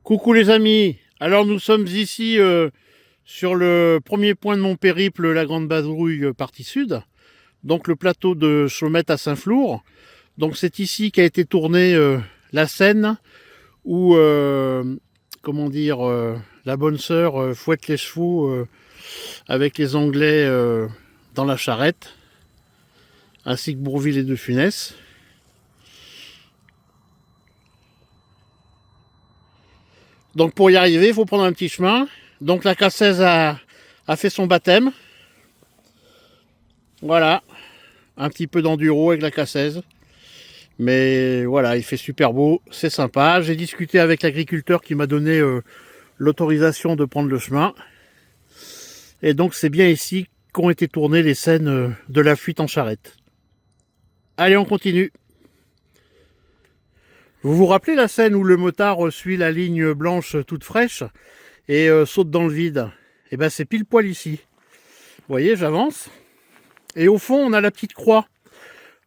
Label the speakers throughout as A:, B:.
A: Coucou les amis, alors nous sommes ici sur le premier point de mon périple, la Grande Badrouille partie sud, donc le plateau de Chaumette à Saint-Flour. Donc c'est ici qu'a été tournée la scène où, comment dire, la bonne sœur fouette les chevaux avec les Anglais dans la charrette, ainsi que Bourvil et De Funès. Donc pour y arriver, il faut prendre un petit chemin. Donc la K16 a fait son baptême. Voilà, un petit peu d'enduro avec la K16. Mais voilà, il fait super beau, c'est sympa. J'ai discuté avec l'agriculteur qui m'a donné l'autorisation de prendre le chemin. Et donc c'est bien ici qu'ont été tournées les scènes de la fuite en charrette. Allez, on continue. Vous vous rappelez la scène où le motard suit la ligne blanche toute fraîche et saute dans le vide? Et ben c'est pile poil ici. Vous voyez, j'avance. Et au fond, on a la petite croix.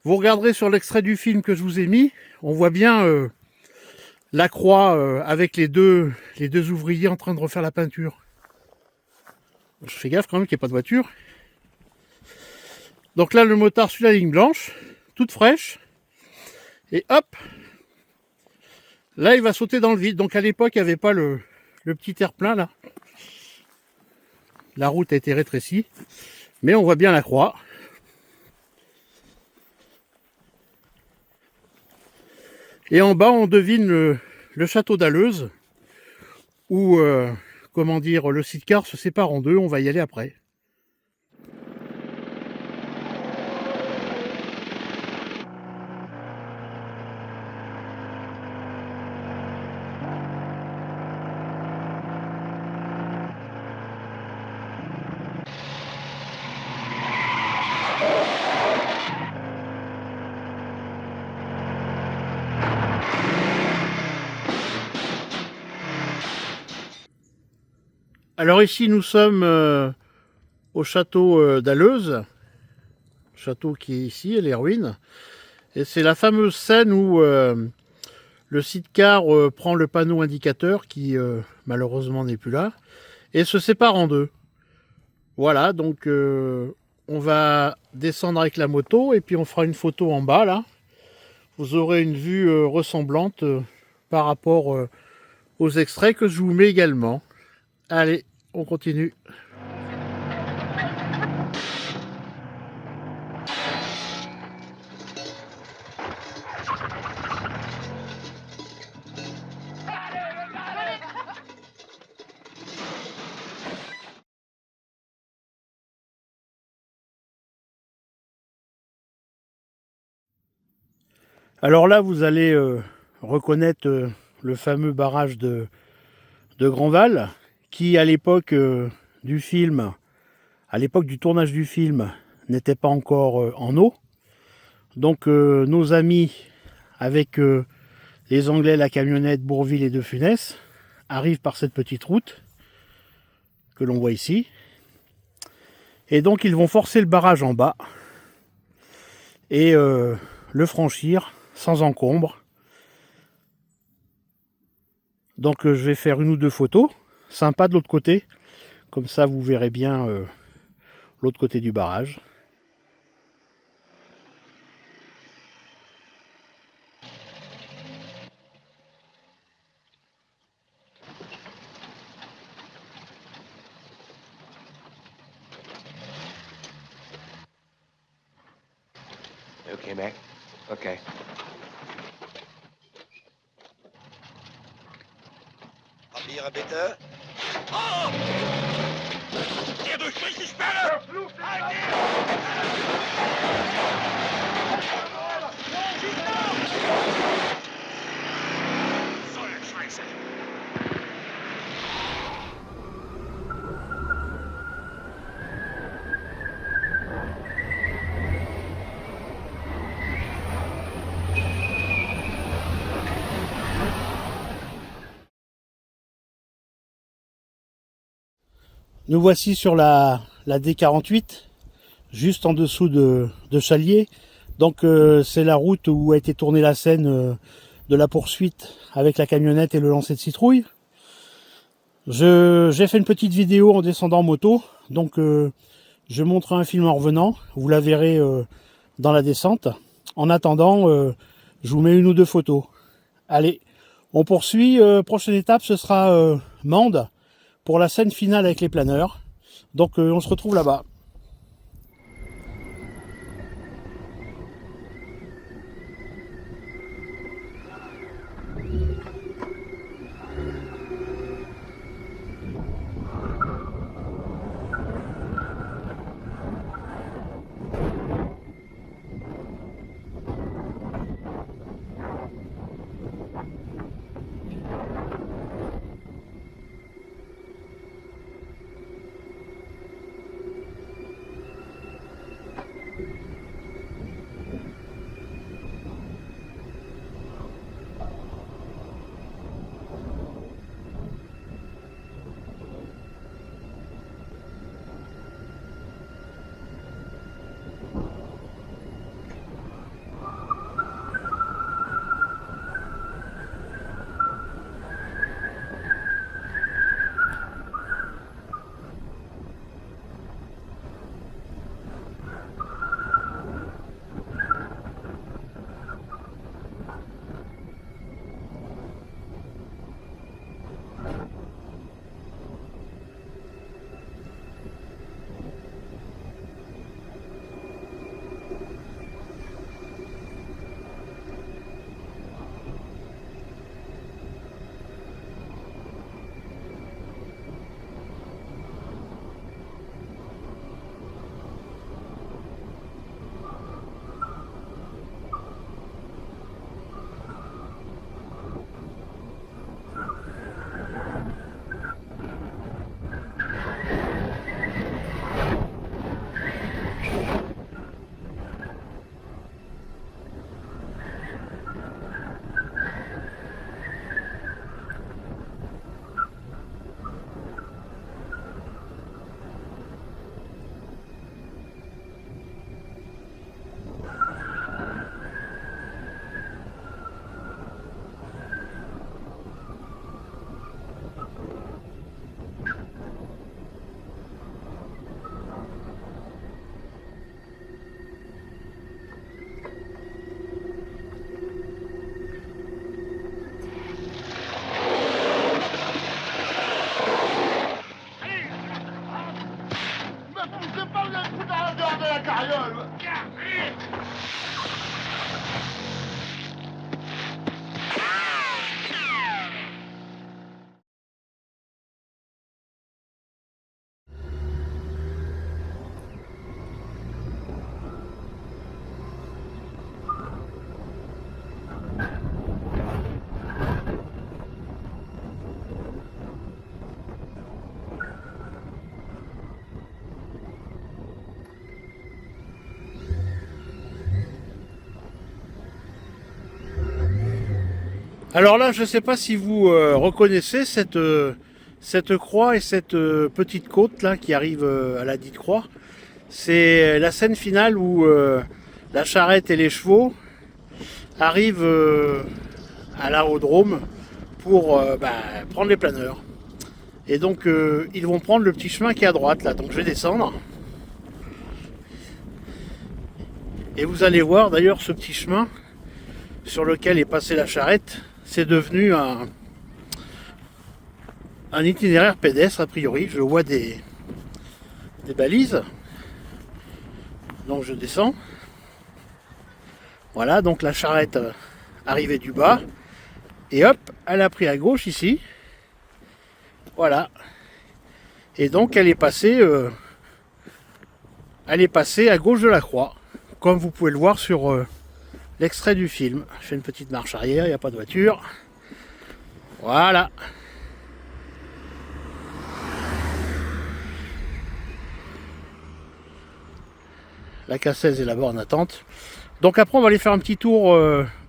A: Vous regarderez sur l'extrait du film que je vous ai mis, on voit bien la croix avec les deux ouvriers en train de refaire la peinture. Je fais gaffe quand même qu'il n'y ait pas de voiture. Donc là, le motard suit la ligne blanche, toute fraîche. Et hop, là, il va sauter dans le vide. Donc à l'époque, il n'y avait pas le petit terre-plein là. La route a été rétrécie. Mais on voit bien la croix. Et en bas, on devine le château d'Alleuse, où, comment dire, le sidecar se sépare en deux. On va y aller après. Alors ici, nous sommes au château d'Alleuse, château qui est ici, et les ruines. Et c'est la fameuse scène où le sidecar prend le panneau indicateur, qui malheureusement n'est plus là, et se sépare en deux. Voilà, donc on va descendre avec la moto, et puis on fera une photo en bas, là. Vous aurez une vue ressemblante par rapport aux extraits que je vous mets également. Allez, on continue. Alors là, vous allez reconnaître le fameux barrage de Grandval, qui à l'époque du film, à l'époque du tournage du film, n'était pas encore en eau. Donc nos amis, avec les Anglais, la camionnette, Bourvil et De Funès, arrivent par cette petite route que l'on voit ici. Et donc ils vont forcer le barrage en bas et le franchir sans encombre. Donc je vais faire une ou deux photos, sympa de l'autre côté, comme ça vous verrez bien l'autre côté du barrage.
B: Okay, Mac? Okay.
C: Papiere bitte.
D: Oh! Der durchbricht die Sperre! Halt ihn! So eine Scheiße!
A: Nous voici sur la D48, juste en dessous de Chalier. Donc c'est la route où a été tournée la scène de la poursuite avec la camionnette et le lancer de citrouille. J'ai fait une petite vidéo en descendant en moto, donc je montrerai un film en revenant, vous la verrez dans la descente. En attendant, je vous mets une ou deux photos. Allez, on poursuit, prochaine étape ce sera Mende, pour la scène finale avec les planeurs. Donc on se retrouve là-bas. Alors là, je ne sais pas si vous reconnaissez cette croix et cette petite côte là qui arrive à la dite croix. C'est la scène finale où la charrette et les chevaux arrivent à l'aérodrome pour prendre les planeurs. Et donc ils vont prendre le petit chemin qui est à droite là. Donc je vais descendre. Et vous allez voir d'ailleurs ce petit chemin sur lequel est passée la charrette, c'est devenu un itinéraire pédestre a priori. Je vois des balises. Donc je descends. Voilà, donc la charrette arrivait du bas. Et hop, elle a pris à gauche ici. Voilà. Et donc elle est passée à gauche de la croix. Comme vous pouvez le voir sur l'extrait du film. Je fais une petite marche arrière, il n'y a pas de voiture. Voilà. La Cassaise est là-bas en attente. Donc après on va aller faire un petit tour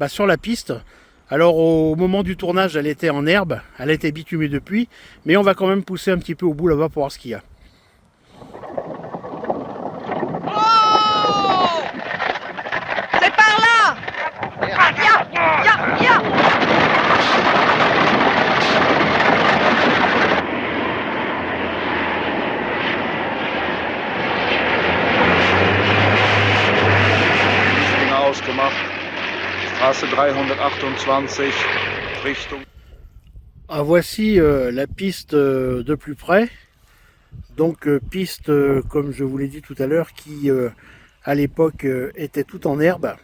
A: sur la piste. Alors au moment du tournage elle était en herbe, elle a été bitumée depuis, mais on va quand même pousser un petit peu au bout là-bas pour voir ce qu'il y a.
E: Oh! C'est par là! Ah, viens!
F: Straße 328 Richtung.
A: Ah, voici la piste de plus près. Donc piste, comme je vous l'ai dit tout à l'heure, qui à l'époque était toute en herbe.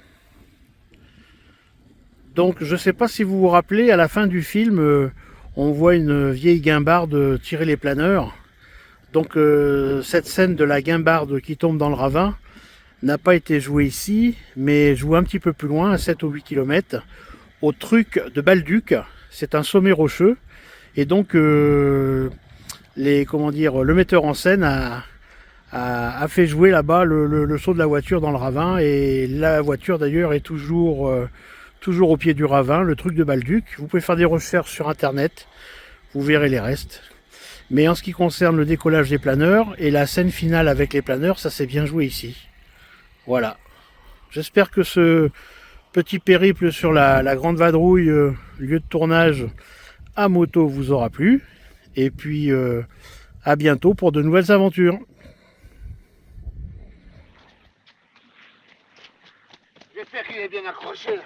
A: Donc je ne sais pas si vous vous rappelez, à la fin du film, on voit une vieille guimbarde tirer les planeurs. Donc cette scène de la guimbarde qui tombe dans le ravin n'a pas été jouée ici, mais jouée un petit peu plus loin, à 7 ou 8 km, au truc de Balduc. C'est un sommet rocheux. Et donc, le metteur en scène a fait jouer là-bas le saut de la voiture dans le ravin. Et la voiture d'ailleurs est toujours au pied du ravin, le truc de Balduc. Vous pouvez faire des recherches sur internet, vous verrez les restes. Mais en ce qui concerne le décollage des planeurs et la scène finale avec les planeurs, ça s'est bien joué ici. Voilà. J'espère que ce petit périple sur la Grande Vadrouille, lieu de tournage à moto, vous aura plu. Et puis à bientôt pour de nouvelles aventures.
C: J'espère qu'il est bien accroché là.